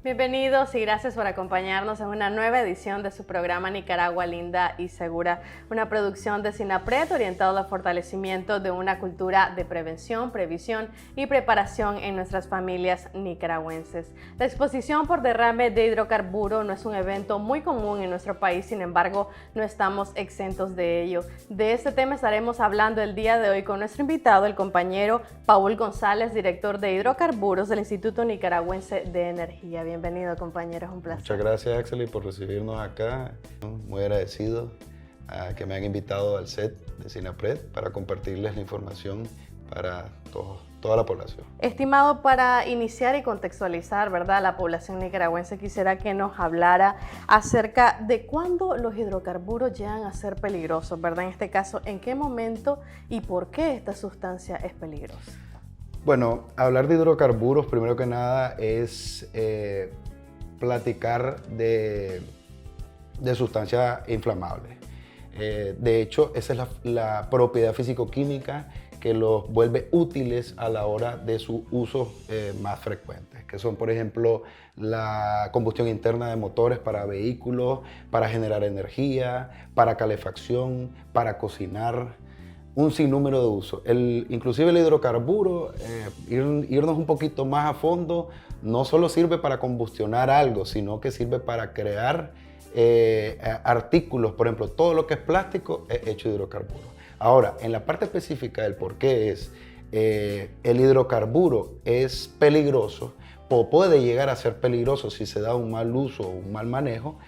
Bienvenidos y gracias por acompañarnos en una nueva edición de su programa Nicaragua Linda y Segura, una producción de SINAPRED orientado al fortalecimiento de una cultura de prevención, previsión y preparación en nuestras familias nicaragüenses. La exposición por derrame de hidrocarburo no es un evento muy común en nuestro país, sin embargo, no estamos exentos de ello. De este tema estaremos hablando el día de hoy con nuestro invitado, el compañero Paul González, director de hidrocarburos del Instituto Nicaragüense de Energía. Bienvenido, compañero, es un placer. Muchas gracias, Axel, por recibirnos acá. Muy agradecido a que me han invitado al set de SINAPRED para compartirles la información para toda la población. Estimado, para iniciar y contextualizar, ¿verdad?, la población nicaragüense, quisiera que nos hablara acerca de cuándo los hidrocarburos llegan a ser peligrosos, ¿verdad? En este caso, ¿en qué momento y por qué esta sustancia es peligrosa? Bueno, hablar de hidrocarburos, primero que nada, es platicar de sustancias inflamables. De hecho, esa es la propiedad físico-química que los vuelve útiles a la hora de sus usos más frecuentes, que son, por ejemplo, la combustión interna de motores para vehículos, para generar energía, para calefacción, para cocinar, un sinnúmero de usos. Inclusive el hidrocarburo, irnos un poquito más a fondo, no solo sirve para combustionar algo, sino que sirve para crear artículos. Por ejemplo, todo lo que es plástico es hecho de hidrocarburo. Ahora, en la parte específica del por qué el hidrocarburo es peligroso, o puede llegar a ser peligroso si se da un mal uso o un mal manejo,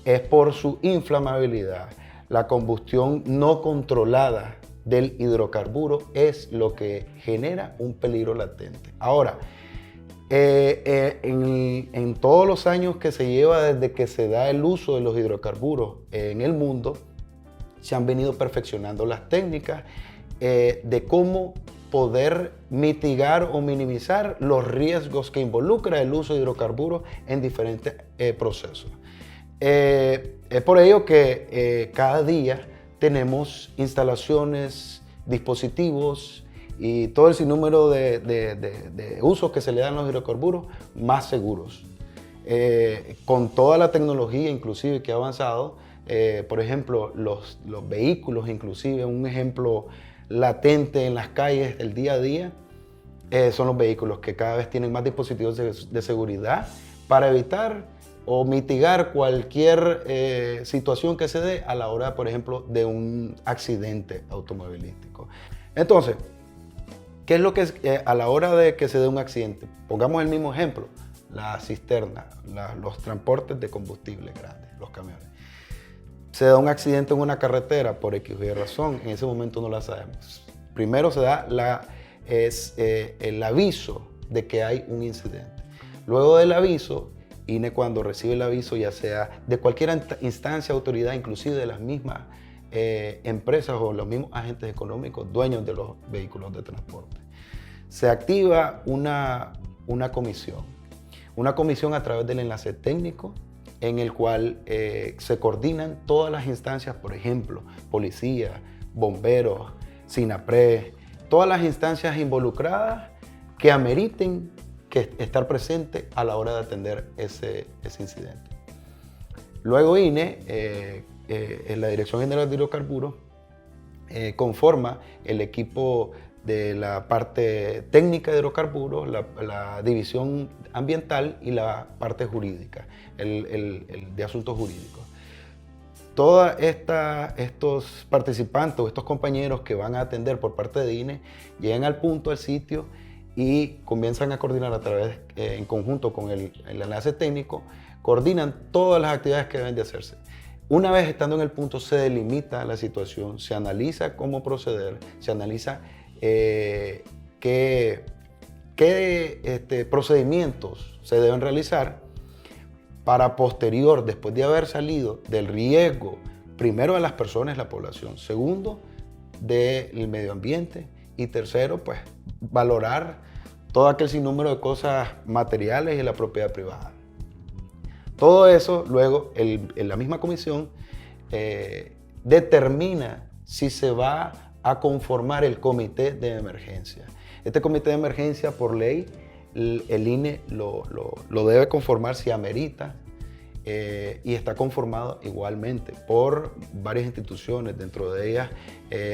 es por su inflamabilidad. La combustión no controlada del hidrocarburo es lo que genera un peligro latente. Ahora, en todos los años que se lleva desde que se da el uso de los hidrocarburos en el mundo, se han venido perfeccionando las técnicas de cómo poder mitigar o minimizar los riesgos que involucra el uso de hidrocarburos en diferentes procesos. Es por ello que cada día tenemos instalaciones, dispositivos y todo el sinnúmero de usos que se le dan a los hidrocarburos más seguros. Con toda la tecnología inclusive que ha avanzado, por ejemplo, los vehículos, inclusive un ejemplo latente en las calles del día a día, son los vehículos que cada vez tienen más dispositivos de seguridad para evitar o mitigar cualquier situación que se dé a la hora, por ejemplo, de un accidente automovilístico. Entonces, ¿qué es lo que es a la hora de que se dé un accidente? Pongamos el mismo ejemplo, la cisterna, los transportes de combustible grandes, los camiones. Se da un accidente en una carretera por X o Y razón, en ese momento no la sabemos. Primero se da el aviso de que hay un incidente. Luego del aviso, INE, cuando recibe el aviso, ya sea de cualquier instancia, autoridad, inclusive de las mismas empresas o los mismos agentes económicos, dueños de los vehículos de transporte, se activa una comisión a través del enlace técnico en el cual se coordinan todas las instancias, por ejemplo, policía, bomberos, SINAPRED, todas las instancias involucradas que ameriten que estar presente a la hora de atender ese incidente. Luego INE, en la Dirección General de Hidrocarburos, conforma el equipo de la parte técnica de hidrocarburos, la división ambiental y la parte jurídica, el de asuntos jurídicos. Todos estos participantes, estos compañeros que van a atender por parte de INE, llegan al punto, al sitio, y comienzan a coordinar a través, en conjunto con el enlace técnico, coordinan todas las actividades que deben de hacerse. Una vez estando en el punto, se delimita la situación, se analiza cómo proceder, se analiza qué procedimientos se deben realizar para posterior, después de haber salido del riesgo, primero de las personas, la población, segundo, del medio ambiente, y tercero, pues, valorar todo aquel sinnúmero de cosas materiales y la propiedad privada. Todo eso, luego, en la misma comisión determina si se va a conformar el comité de emergencia. Este comité de emergencia, por ley, el INE lo debe conformar si amerita, y está conformado igualmente por varias instituciones, dentro de ellas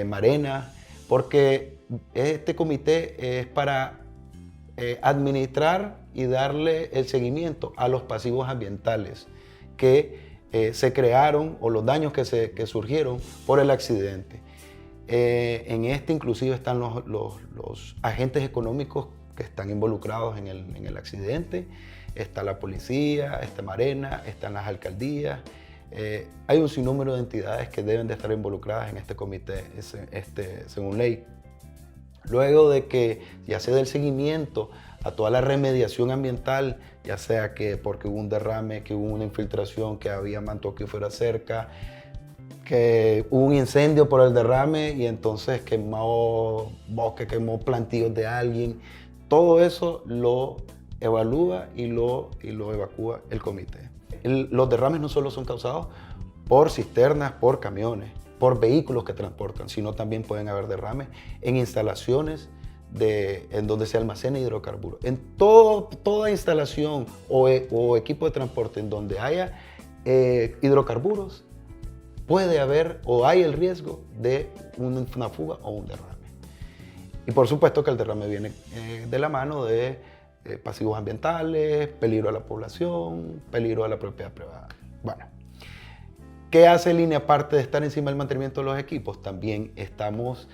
Marena, porque este comité es para administrar y darle el seguimiento a los pasivos ambientales que se crearon, o los daños que surgieron por el accidente. En este inclusive están los agentes económicos que están involucrados en el accidente. Está la policía, está Marena, están las alcaldías. Hay un sinnúmero de entidades que deben de estar involucradas en este comité, según ley. Luego de que ya se dé el seguimiento a toda la remediación ambiental, ya sea que porque hubo un derrame, que hubo una infiltración, que había manto acuífero cerca, que hubo un incendio por el derrame y entonces quemó bosque, quemó plantíos de alguien, todo eso lo evalúa y lo evacúa el comité. Los derrames no solo son causados por cisternas, por camiones, por vehículos que transportan, sino también pueden haber derrames en instalaciones en donde se almacena hidrocarburos. En toda instalación o equipo de transporte en donde haya hidrocarburos, puede haber o hay el riesgo de una fuga o un derrame. Y por supuesto que el derrame viene de la mano de pasivos ambientales, peligro a la población, peligro a la propiedad privada. Bueno, ¿qué hace el INE aparte de estar encima del mantenimiento de los equipos? También estamos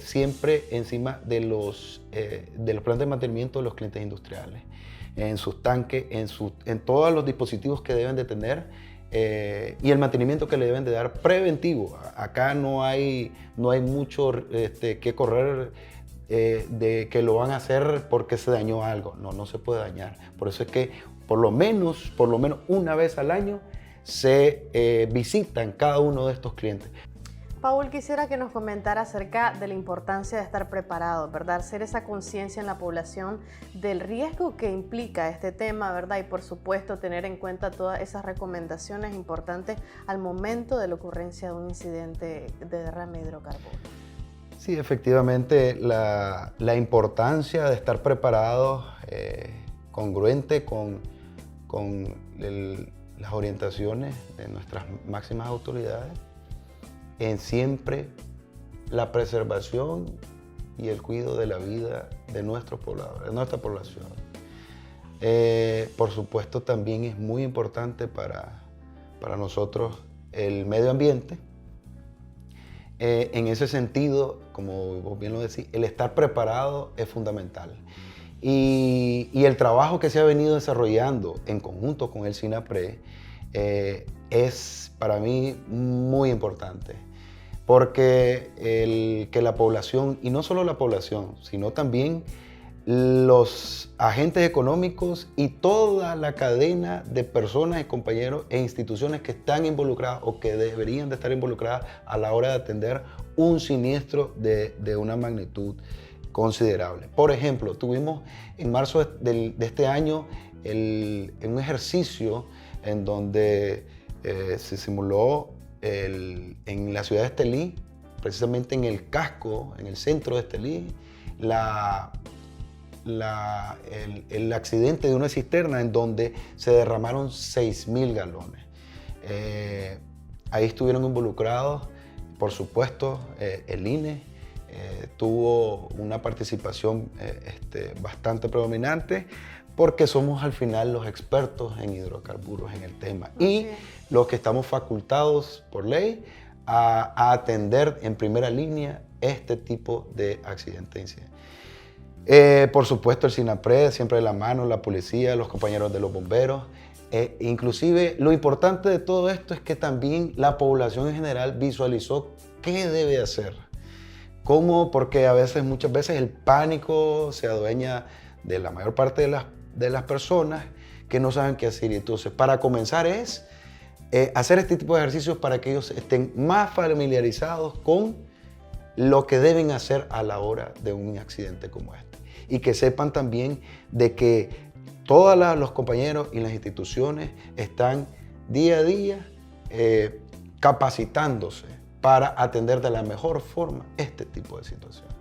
siempre encima de los planes de mantenimiento de los clientes industriales, en sus tanques, en todos los dispositivos que deben de tener, y el mantenimiento que le deben de dar preventivo. Acá no hay mucho que correr de que lo van a hacer porque se dañó algo. No se puede dañar. Por eso es que por lo menos una vez al año se visitan cada uno de estos clientes. Paul, quisiera que nos comentara acerca de la importancia de estar preparado, ¿verdad? Hacer esa conciencia en la población del riesgo que implica este tema, ¿verdad? Y por supuesto tener en cuenta todas esas recomendaciones importantes al momento de la ocurrencia de un incidente de derrame de hidrocarburos. Sí, efectivamente, la importancia de estar preparados, congruente con las orientaciones de nuestras máximas autoridades, en siempre la preservación y el cuidado de la vida de nuestros pobladores, de nuestra población. Por supuesto, también es muy importante para nosotros el medio ambiente. En ese sentido, como vos bien lo decís, el estar preparado es fundamental. Y el trabajo que se ha venido desarrollando en conjunto con el SINAPRE es para mí muy importante. Porque que la población, y no solo la población, sino también los agentes económicos y toda la cadena de personas y compañeros e instituciones que están involucradas o que deberían de estar involucradas a la hora de atender un siniestro de una magnitud considerable. Por ejemplo, tuvimos en marzo de este año un ejercicio en donde se simuló en la ciudad de Estelí, precisamente en el casco, en el centro de Estelí, el accidente de una cisterna en donde se derramaron 6.000 galones. Ahí estuvieron involucrados, por supuesto, el INE, tuvo una participación bastante predominante, porque somos al final los expertos en hidrocarburos en el tema y los que estamos facultados por ley a atender en primera línea este tipo de accidentes. Por supuesto el SINAPRE, siempre de la mano, la policía, los compañeros de los bomberos. Inclusive lo importante de todo esto es que también la población en general visualizó qué debe hacer. ¿Cómo? Porque muchas veces el pánico se adueña de la mayor parte de las personas que no saben qué hacer. Entonces, para comenzar es hacer este tipo de ejercicios para que ellos estén más familiarizados con lo que deben hacer a la hora de un accidente como este. Y que sepan también de que todos los compañeros y las instituciones están día a día capacitándose para atender de la mejor forma este tipo de situaciones.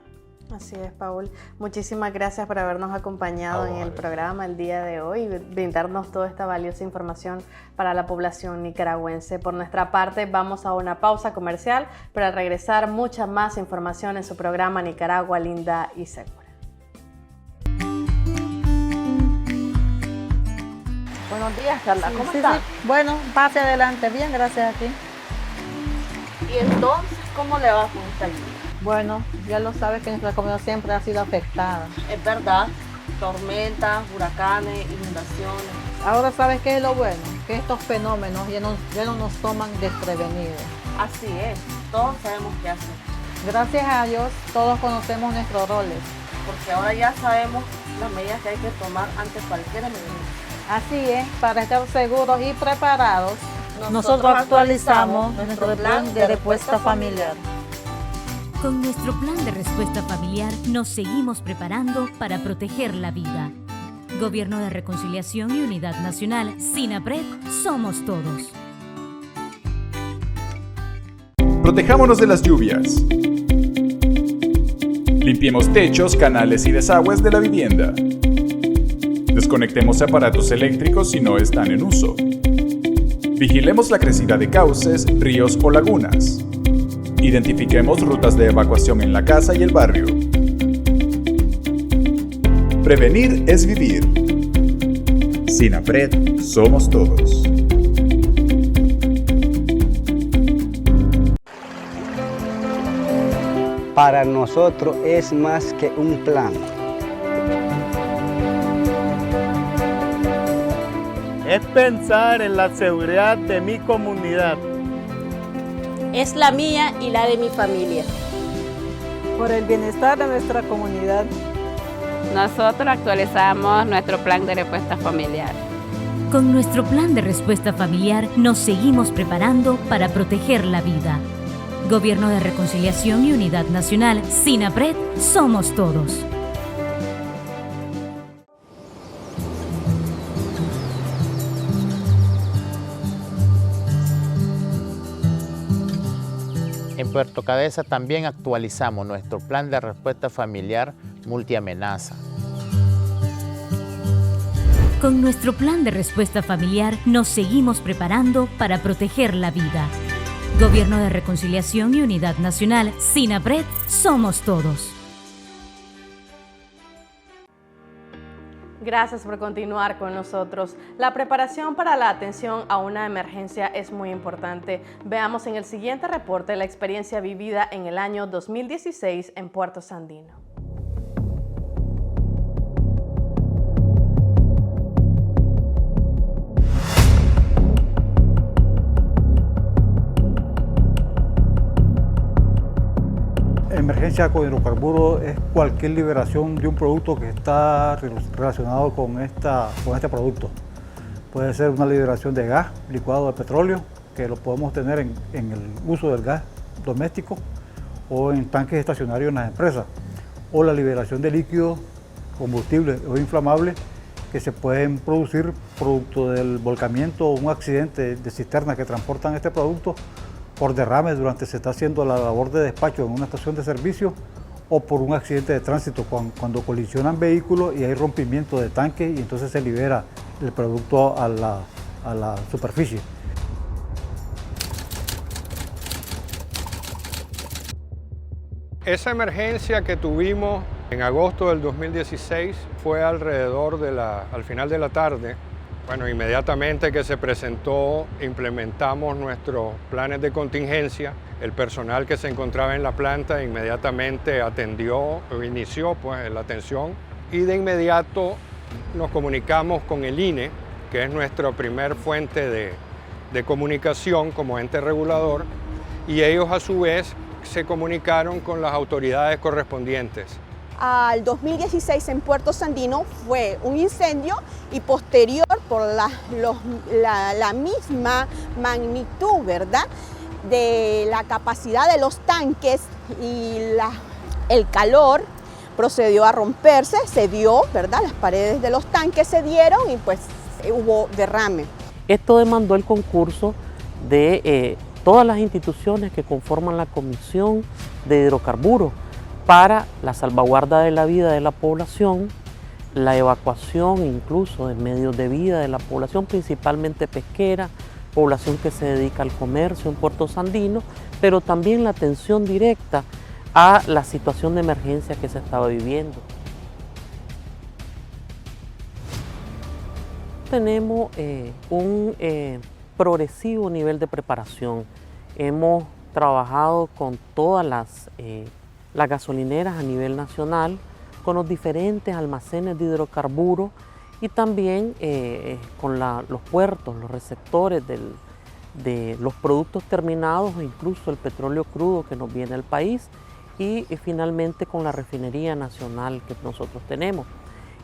Así es, Paul. Muchísimas gracias por habernos acompañado en el programa el día de hoy y brindarnos toda esta valiosa información para la población nicaragüense. Por nuestra parte, vamos a una pausa comercial, pero al regresar, mucha más información en su programa Nicaragua Linda y Segura. Buenos días, Carla. ¿Cómo está? Sí. Bueno, pase adelante. Bien, gracias a ti. ¿Y entonces cómo le va con usted? Bueno, ya lo sabes que nuestra comunidad siempre ha sido afectada. Es verdad, tormentas, huracanes, inundaciones. Ahora sabes qué es lo bueno, que estos fenómenos ya no nos toman desprevenidos. Así es, todos sabemos qué hacer. Gracias a Dios, todos conocemos nuestros roles. Porque ahora ya sabemos las medidas que hay que tomar ante cualquier emergencia. Así es, para estar seguros y preparados, nosotros actualizamos nuestro plan de respuesta familiar. Con nuestro plan de respuesta familiar nos seguimos preparando para proteger la vida. Gobierno de Reconciliación y Unidad Nacional, SINAPRED, somos todos. Protejámonos de las lluvias. Limpiemos techos, canales y desagües de la vivienda. Desconectemos aparatos eléctricos si no están en uso. Vigilemos la crecida de cauces, ríos o lagunas. Identifiquemos rutas de evacuación en la casa y el barrio. Prevenir es vivir. SINAPRED, somos todos. Para nosotros es más que un plan. Es pensar en la seguridad de mi comunidad. Es la mía y la de mi familia. Por el bienestar de nuestra comunidad. Nosotros actualizamos nuestro plan de respuesta familiar. Con nuestro plan de respuesta familiar nos seguimos preparando para proteger la vida. Gobierno de Reconciliación y Unidad Nacional, SINAPRED, somos todos. En Puerto Cabeza también actualizamos nuestro plan de respuesta familiar multiamenaza. Con nuestro plan de respuesta familiar nos seguimos preparando para proteger la vida. Gobierno de Reconciliación y Unidad Nacional, SINAPRED, somos todos. Gracias por continuar con nosotros. La preparación para la atención a una emergencia es muy importante. Veamos en el siguiente reporte la experiencia vivida en el año 2016 en Puerto Sandino. Emergencia con hidrocarburos es cualquier liberación de un producto que está relacionado con este producto. Puede ser una liberación de gas licuado de petróleo, que lo podemos tener en el uso del gas doméstico o en tanques estacionarios en las empresas, o la liberación de líquidos, combustibles o inflamables que se pueden producir producto del volcamiento o un accidente de cisterna que transportan este producto por derrames durante se está haciendo la labor de despacho en una estación de servicio, o por un accidente de tránsito cuando colisionan vehículos y hay rompimiento de tanque y entonces se libera el producto a la superficie. Esa emergencia que tuvimos en agosto del 2016 fue alrededor al final de la tarde. Bueno, inmediatamente que se presentó, implementamos nuestros planes de contingencia. El personal que se encontraba en la planta inmediatamente inició la atención, y de inmediato nos comunicamos con el INE, que es nuestra primer fuente de comunicación como ente regulador, y ellos a su vez se comunicaron con las autoridades correspondientes. Al 2016 en Puerto Sandino fue un incendio y posterior por la misma magnitud, ¿verdad?, de la capacidad de los tanques y el calor procedió a romperse, se dio, ¿verdad?, las paredes de los tanques se dieron y pues hubo derrame. Esto demandó el concurso de todas las instituciones que conforman la Comisión de Hidrocarburos, para la salvaguarda de la vida de la población, la evacuación incluso de medios de vida de la población, principalmente pesquera, población que se dedica al comercio en Puerto Sandino, pero también la atención directa a la situación de emergencia que se estaba viviendo. Tenemos un progresivo nivel de preparación. Hemos trabajado con todas las gasolineras a nivel nacional, con los diferentes almacenes de hidrocarburos y también con los puertos, los receptores de los productos terminados e incluso el petróleo crudo que nos viene al país y finalmente con la refinería nacional que nosotros tenemos.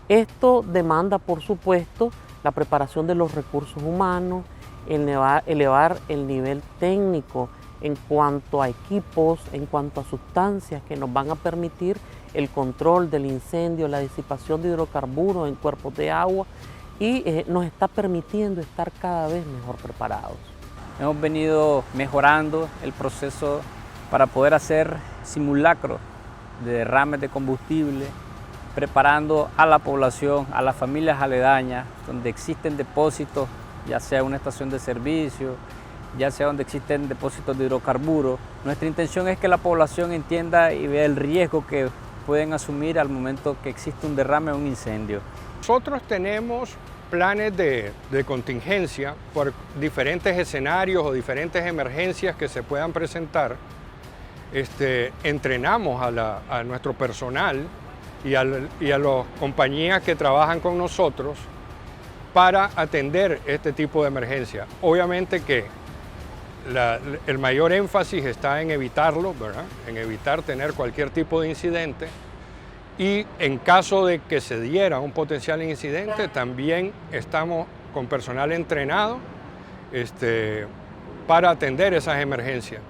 Esto demanda, por supuesto, la preparación de los recursos humanos, elevar el nivel técnico en cuanto a equipos, en cuanto a sustancias que nos van a permitir el control del incendio, la disipación de hidrocarburos en cuerpos de agua y nos está permitiendo estar cada vez mejor preparados. Hemos venido mejorando el proceso para poder hacer simulacros de derrames de combustible, preparando a la población, a las familias aledañas, donde existen depósitos, ya sea una estación de servicio, ya sea donde existen depósitos de hidrocarburos. Nuestra intención es que la población entienda y vea el riesgo que pueden asumir al momento que existe un derrame o un incendio. Nosotros tenemos planes de contingencia por diferentes escenarios o diferentes emergencias que se puedan presentar. Entrenamos a nuestro personal y a las compañías que trabajan con nosotros para atender este tipo de emergencia. Obviamente que el mayor énfasis está en evitarlo, ¿verdad? En evitar tener cualquier tipo de incidente y en caso de que se diera un potencial incidente también estamos con personal entrenado para atender esas emergencias.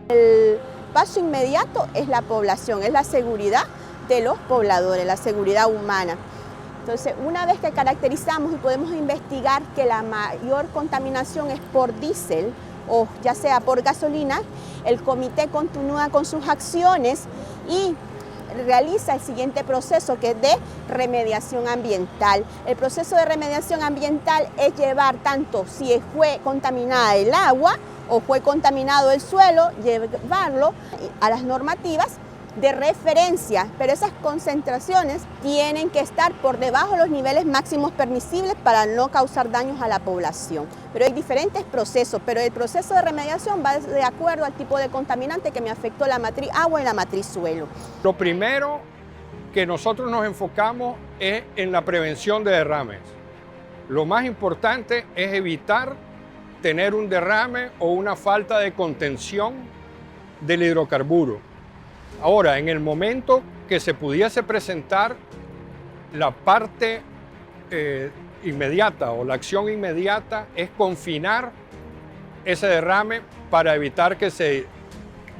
El paso inmediato es la población, es la seguridad de los pobladores, la seguridad humana. Entonces, una vez que caracterizamos y podemos investigar que la mayor contaminación es por diésel o ya sea por gasolina, el comité continúa con sus acciones y realiza el siguiente proceso que es de remediación ambiental. El proceso de remediación ambiental es llevar tanto si fue contaminada el agua o fue contaminado el suelo, llevarlo a las normativas de referencia, pero esas concentraciones tienen que estar por debajo de los niveles máximos permisibles para no causar daños a la población. Pero hay diferentes procesos, pero el proceso de remediación va de acuerdo al tipo de contaminante que me afectó la matriz agua y la matriz suelo. Lo primero que nosotros nos enfocamos es en la prevención de derrames. Lo más importante es evitar tener un derrame o una falta de contención del hidrocarburo. Ahora, en el momento que se pudiese presentar la parte inmediata o la acción inmediata es confinar ese derrame para evitar que se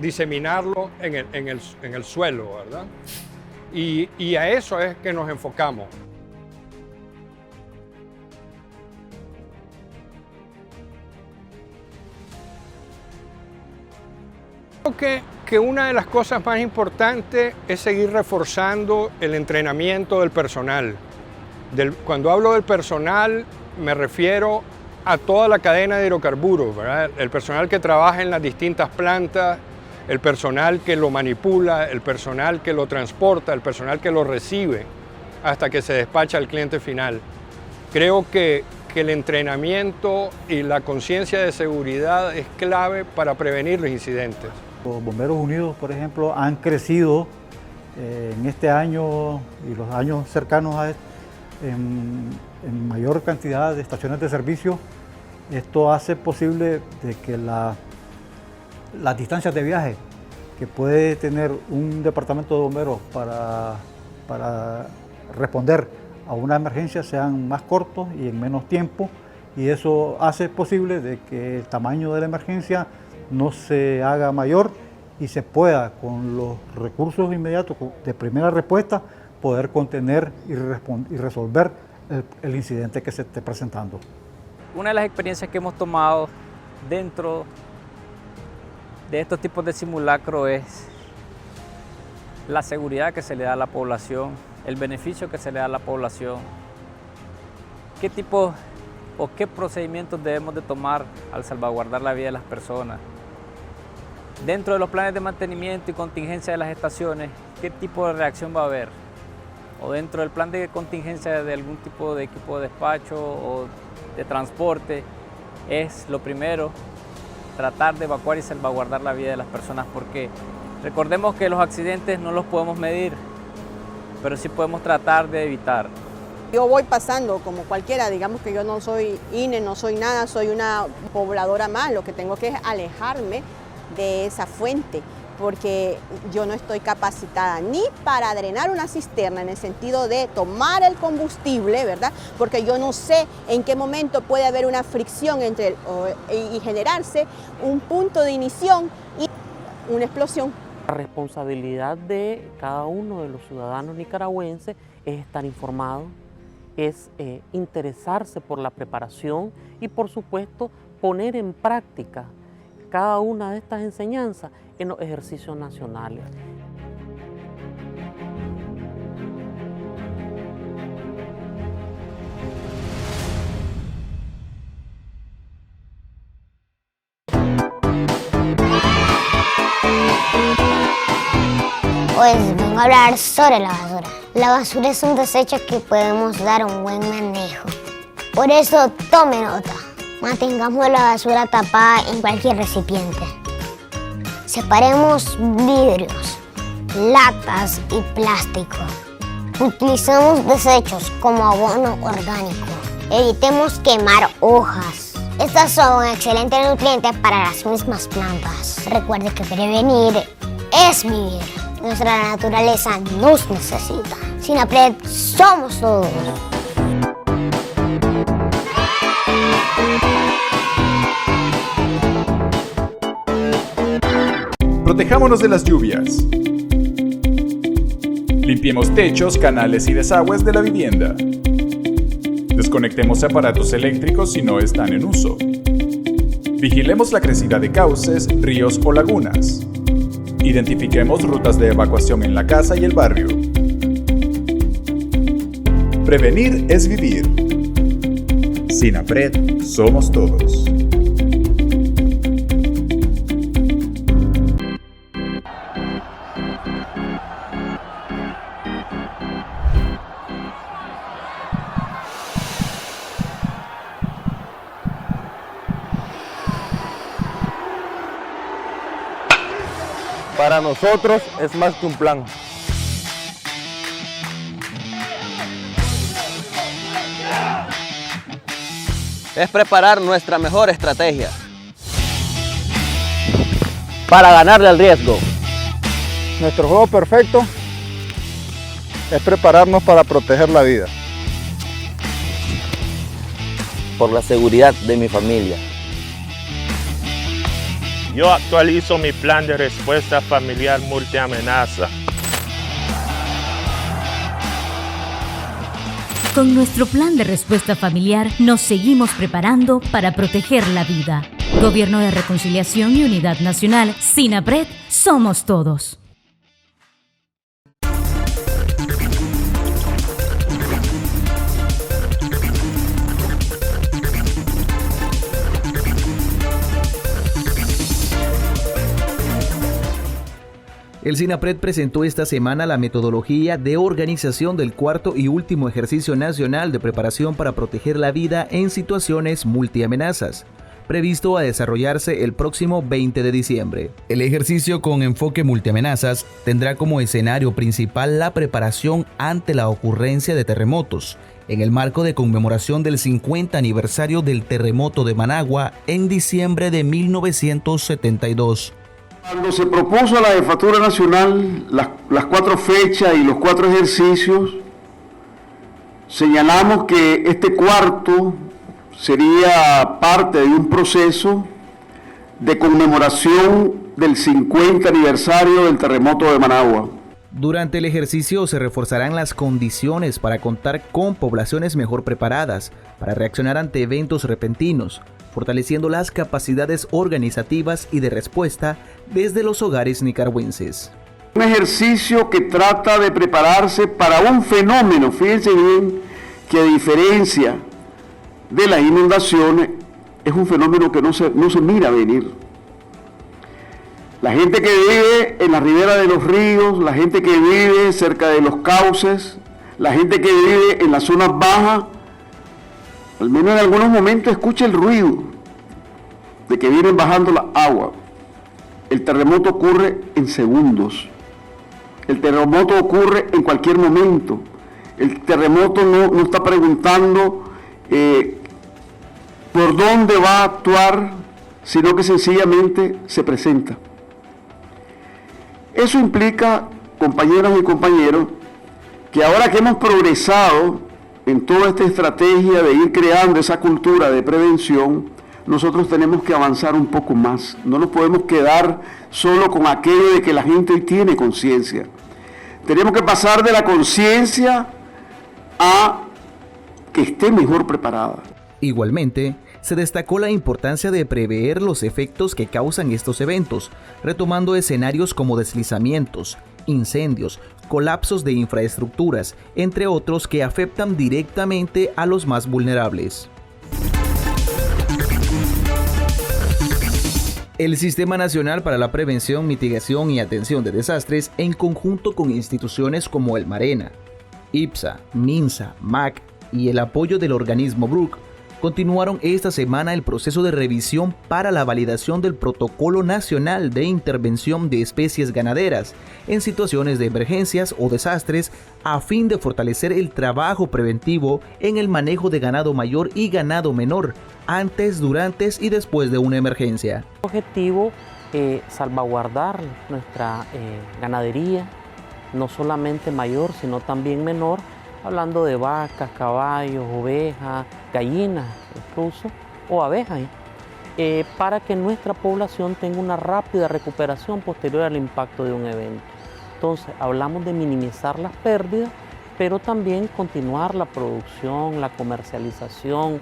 diseminarlo en el suelo, ¿verdad? Y a eso es que nos enfocamos. Creo que una de las cosas más importantes es seguir reforzando el entrenamiento del personal. Cuando hablo del personal me refiero a toda la cadena de hidrocarburos, ¿verdad? El personal que trabaja en las distintas plantas, el personal que lo manipula, el personal que lo transporta, el personal que lo recibe hasta que se despacha al cliente final. Creo que el entrenamiento y la conciencia de seguridad es clave para prevenir los incidentes. Los Bomberos Unidos, por ejemplo, han crecido en este año y los años cercanos a en mayor cantidad de estaciones de servicio. Esto hace posible de que las distancias de viaje que puede tener un departamento de bomberos para responder a una emergencia sean más cortos y en menos tiempo, y eso hace posible de que el tamaño de la emergencia no se haga mayor y se pueda, con los recursos inmediatos de primera respuesta, poder contener y resolver el incidente que se esté presentando. Una de las experiencias que hemos tomado dentro de estos tipos de simulacro es la seguridad que se le da a la población, el beneficio que se le da a la población, qué tipo o qué procedimientos debemos de tomar al salvaguardar la vida de las personas. Dentro de los planes de mantenimiento y contingencia de las estaciones, ¿qué tipo de reacción va a haber? O dentro del plan de contingencia de algún tipo de equipo de despacho o de transporte, es lo primero, tratar de evacuar y salvaguardar la vida de las personas, porque recordemos que los accidentes no los podemos medir, pero sí podemos tratar de evitar. Yo voy pasando como cualquiera, digamos que yo no soy INE, no soy nada, soy una pobladora más, lo que tengo que es alejarme de esa fuente, porque yo no estoy capacitada ni para drenar una cisterna en el sentido de tomar el combustible, ¿verdad? Porque yo no sé en qué momento puede haber una fricción entre y generarse un punto de ignición y una explosión. La responsabilidad de cada uno de los ciudadanos nicaragüenses es estar informado, es interesarse por la preparación y, por supuesto, poner en práctica cada una de estas enseñanzas en los ejercicios nacionales. Pues vengo a hablar sobre la basura. La basura es un desecho que podemos dar un buen manejo. Por eso tome nota. Mantengamos la basura tapada en cualquier recipiente. Separemos vidrios, latas y plástico. Utilicemos desechos como abono orgánico. Evitemos quemar hojas. Estas son excelentes nutrientes para las mismas plantas. Recuerde que prevenir es vivir. Nuestra naturaleza nos necesita. SINAPRED somos todos. Protejámonos de las lluvias. Limpiemos techos, canales y desagües de la vivienda. Desconectemos aparatos eléctricos si no están en uso. Vigilemos la crecida de cauces, ríos o lagunas. Identifiquemos rutas de evacuación en la casa y el barrio. Prevenir es vivir. SINAPRED somos todos. Para nosotros es más que un plan. Es preparar nuestra mejor estrategia para ganarle al riesgo. Nuestro juego perfecto es prepararnos para proteger la vida. Por la seguridad de mi familia. Yo actualizo mi plan de respuesta familiar multiamenaza. Con nuestro plan de respuesta familiar nos seguimos preparando para proteger la vida. Gobierno de Reconciliación y Unidad Nacional, SINAPRED, somos todos. El SINAPRED presentó esta semana la metodología de organización del cuarto y último ejercicio nacional de preparación para proteger la vida en situaciones multiamenazas, previsto a desarrollarse el próximo 20 de diciembre. El ejercicio con enfoque multiamenazas tendrá como escenario principal la preparación ante la ocurrencia de terremotos, en el marco de conmemoración del 50 aniversario del terremoto de Managua en diciembre de 1972. Cuando se propuso a la Jefatura Nacional las 4 fechas y los 4 ejercicios, señalamos que este cuarto sería parte de un proceso de conmemoración del 50 aniversario del terremoto de Managua. Durante el ejercicio se reforzarán las condiciones para contar con poblaciones mejor preparadas para reaccionar ante eventos repentinos, fortaleciendo las capacidades organizativas y de respuesta desde los hogares nicaragüenses. Un ejercicio que trata de prepararse para un fenómeno, fíjense bien, que a diferencia de las inundaciones, es un fenómeno que no se mira venir. La gente que vive en la ribera de los ríos, la gente que vive cerca de los cauces, la gente que vive en las zonas bajas, al menos en algunos momentos escucha el ruido de que vienen bajando la agua. El terremoto ocurre en segundos. El terremoto ocurre en cualquier momento. El terremoto no está preguntando por dónde va a actuar, sino que sencillamente se presenta. Eso implica, compañeras y compañeros, que ahora que hemos progresado en toda esta estrategia de ir creando esa cultura de prevención, nosotros tenemos que avanzar un poco más. No nos podemos quedar solo con aquello de que la gente hoy tiene conciencia. Tenemos que pasar de la conciencia a que esté mejor preparada. Igualmente, se destacó la importancia de prever los efectos que causan estos eventos, retomando escenarios como deslizamientos, incendios, colapsos de infraestructuras, entre otros que afectan directamente a los más vulnerables. El Sistema Nacional para la Prevención, Mitigación y Atención de Desastres, en conjunto con instituciones como el Marena, IPSA, MINSA, MAC y el apoyo del organismo BRUC, continuaron esta semana el proceso de revisión para la validación del Protocolo Nacional de Intervención de Especies Ganaderas en situaciones de emergencias o desastres, a fin de fortalecer el trabajo preventivo en el manejo de ganado mayor y ganado menor, antes, durante y después de una emergencia. El objetivo es salvaguardar nuestra ganadería, no solamente mayor, sino también menor, hablando de vacas, caballos, ovejas, gallinas incluso, o abejas, para que nuestra población tenga una rápida recuperación posterior al impacto de un evento. Entonces, hablamos de minimizar las pérdidas, pero también continuar la producción, la comercialización,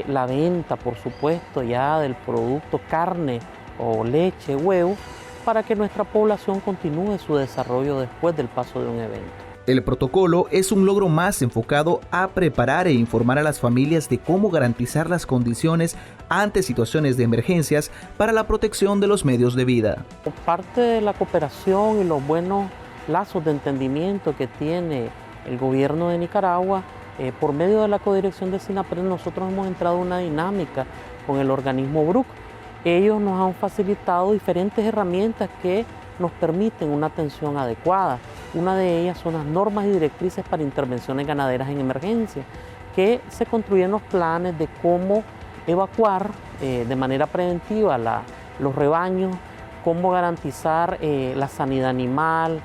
la venta, por supuesto, ya del producto carne o leche, huevo, para que nuestra población continúe su desarrollo después del paso de un evento. El protocolo es un logro más enfocado a preparar e informar a las familias de cómo garantizar las condiciones ante situaciones de emergencias para la protección de los medios de vida. Por parte de la cooperación y los buenos lazos de entendimiento que tiene el gobierno de Nicaragua, por medio de la codirección de SINAPRED, nosotros hemos entrado en una dinámica con el organismo BRUC. Ellos nos han facilitado diferentes herramientas que nos permiten una atención adecuada. Una de ellas son las normas y directrices para intervenciones ganaderas en emergencia, que se construyen los planes de cómo evacuar de manera preventiva los rebaños, cómo garantizar la sanidad animal,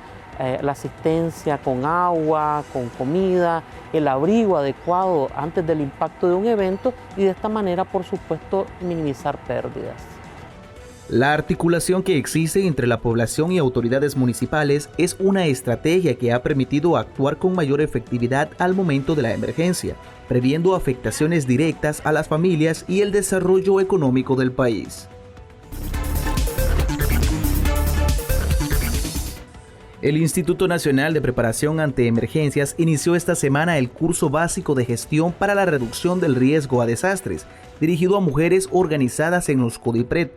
la asistencia con agua, con comida, el abrigo adecuado antes del impacto de un evento y de esta manera, por supuesto, minimizar pérdidas. La articulación que existe entre la población y autoridades municipales es una estrategia que ha permitido actuar con mayor efectividad al momento de la emergencia, previendo afectaciones directas a las familias y el desarrollo económico del país. El Instituto Nacional de Preparación ante Emergencias inició esta semana el curso básico de gestión para la reducción del riesgo a desastres, dirigido a mujeres organizadas en los CODIPRED,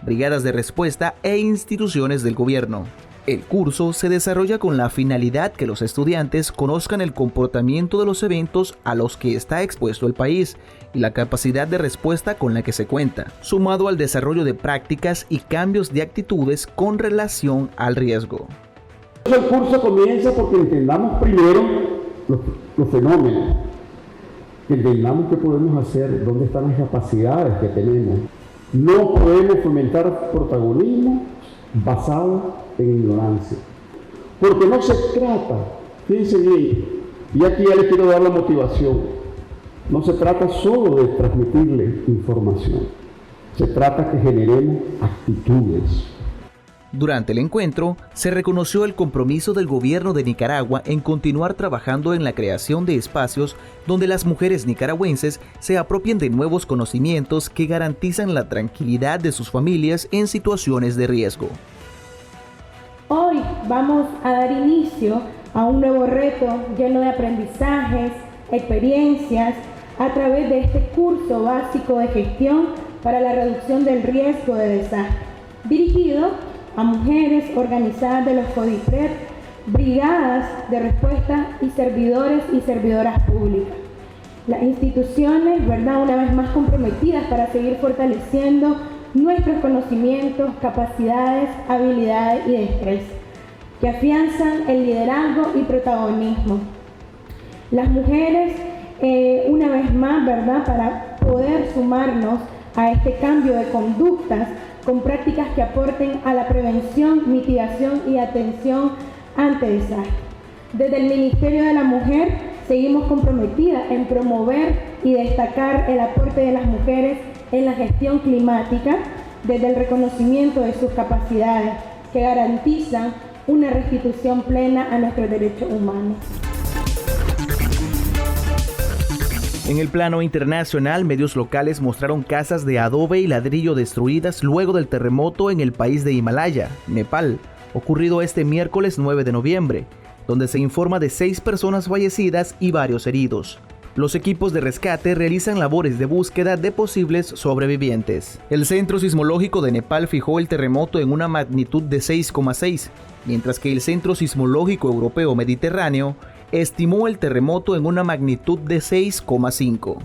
brigadas de respuesta e instituciones del gobierno. El curso se desarrolla con la finalidad que los estudiantes conozcan el comportamiento de los eventos a los que está expuesto el país y la capacidad de respuesta con la que se cuenta, sumado al desarrollo de prácticas y cambios de actitudes con relación al riesgo. El curso comienza porque entendamos primero los fenómenos, que entendamos qué podemos hacer, dónde están las capacidades que tenemos. No podemos fomentar protagonismo basado en ignorancia, porque no se trata, fíjense bien, y aquí ya les quiero dar la motivación, no se trata solo de transmitirle información, se trata que generemos actitudes. Durante el encuentro, se reconoció el compromiso del gobierno de Nicaragua en continuar trabajando en la creación de espacios donde las mujeres nicaragüenses se apropien de nuevos conocimientos que garantizan la tranquilidad de sus familias en situaciones de riesgo. Hoy vamos a dar inicio a un nuevo reto lleno de aprendizajes, experiencias, a través de este curso básico de gestión para la reducción del riesgo de desastre, dirigido a mujeres organizadas de los CODIPRED, brigadas de respuesta y servidores y servidoras públicas. Las instituciones, ¿verdad?, una vez más comprometidas para seguir fortaleciendo nuestros conocimientos, capacidades, habilidades y destrezas, que afianzan el liderazgo y protagonismo. Las mujeres, una vez más, ¿verdad?, para poder sumarnos a este cambio de conductas con prácticas que aporten a la prevención, mitigación y atención ante desastres. Desde el Ministerio de la Mujer seguimos comprometidas en promover y destacar el aporte de las mujeres en la gestión climática desde el reconocimiento de sus capacidades que garantizan una restitución plena a nuestros derechos humanos. En el plano internacional, medios locales mostraron casas de adobe y ladrillo destruidas luego del terremoto en el país de Himalaya, Nepal, ocurrido este miércoles 9 de noviembre, donde se informa de 6 personas fallecidas y varios heridos. Los equipos de rescate realizan labores de búsqueda de posibles sobrevivientes. El Centro Sismológico de Nepal fijó el terremoto en una magnitud de 6,6, mientras que el Centro Sismológico Europeo Mediterráneo estimó el terremoto en una magnitud de 6,5.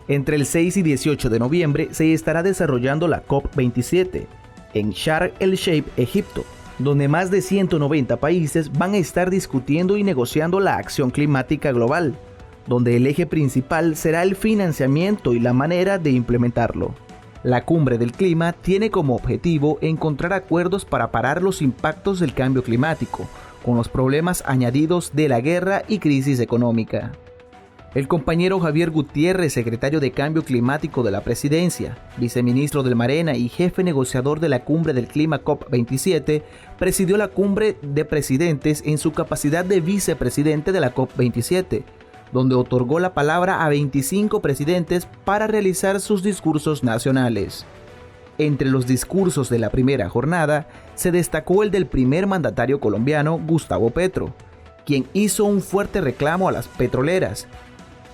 Entre el 6 y 18 de noviembre se estará desarrollando la COP27 en Sharm el-Sheikh, Egipto, donde más de 190 países van a estar discutiendo y negociando la acción climática global, donde el eje principal será el financiamiento y la manera de implementarlo. La Cumbre del Clima tiene como objetivo encontrar acuerdos para parar los impactos del cambio climático, con los problemas añadidos de la guerra y crisis económica. El compañero Javier Gutiérrez, secretario de Cambio Climático de la Presidencia, viceministro del Marena y jefe negociador de la Cumbre del Clima COP27, presidió la Cumbre de Presidentes en su capacidad de vicepresidente de la COP27, donde otorgó la palabra a 25 presidentes para realizar sus discursos nacionales. Entre los discursos de la primera jornada, se destacó el del primer mandatario colombiano, Gustavo Petro, quien hizo un fuerte reclamo a las petroleras.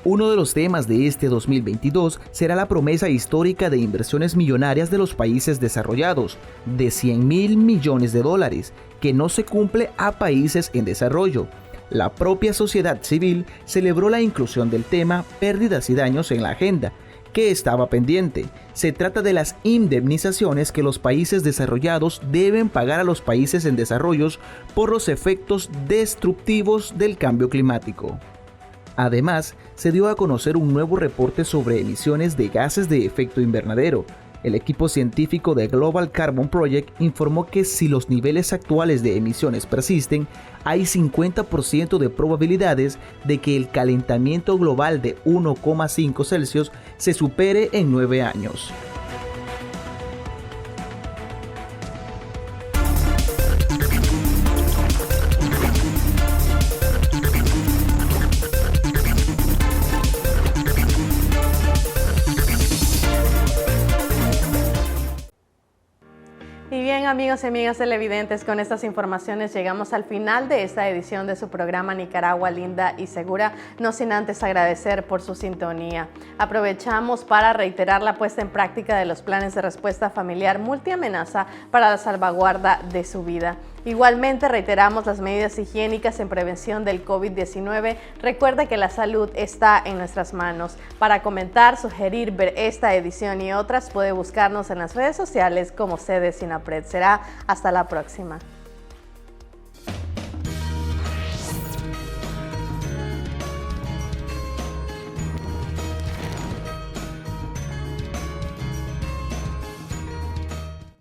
Uno de los temas de este 2022 será la promesa histórica de inversiones millonarias de los países desarrollados, de $100.000 millones, que no se cumple a países en desarrollo. La propia sociedad civil celebró la inclusión del tema pérdidas y daños en la agenda, que estaba pendiente. Se trata de las indemnizaciones que los países desarrollados deben pagar a los países en desarrollo por los efectos destructivos del cambio climático. Además, se dio a conocer un nuevo reporte sobre emisiones de gases de efecto invernadero. El equipo científico de Global Carbon Project informó que si los niveles actuales de emisiones persisten, hay 50% de probabilidades de que el calentamiento global de 1,5 Celsius se supere en 9 años. Y bien, amigos y amigas televidentes, con estas informaciones llegamos al final de esta edición de su programa Nicaragua Linda y Segura, no sin antes agradecer por su sintonía. Aprovechamos para reiterar la puesta en práctica de los planes de respuesta familiar multiamenaza para la salvaguarda de su vida. Igualmente reiteramos las medidas higiénicas en prevención del COVID-19. Recuerde que la salud está en nuestras manos. Para comentar, sugerir, ver esta edición y otras, puede buscarnos en las redes sociales como sede Sinapred. Será hasta la próxima.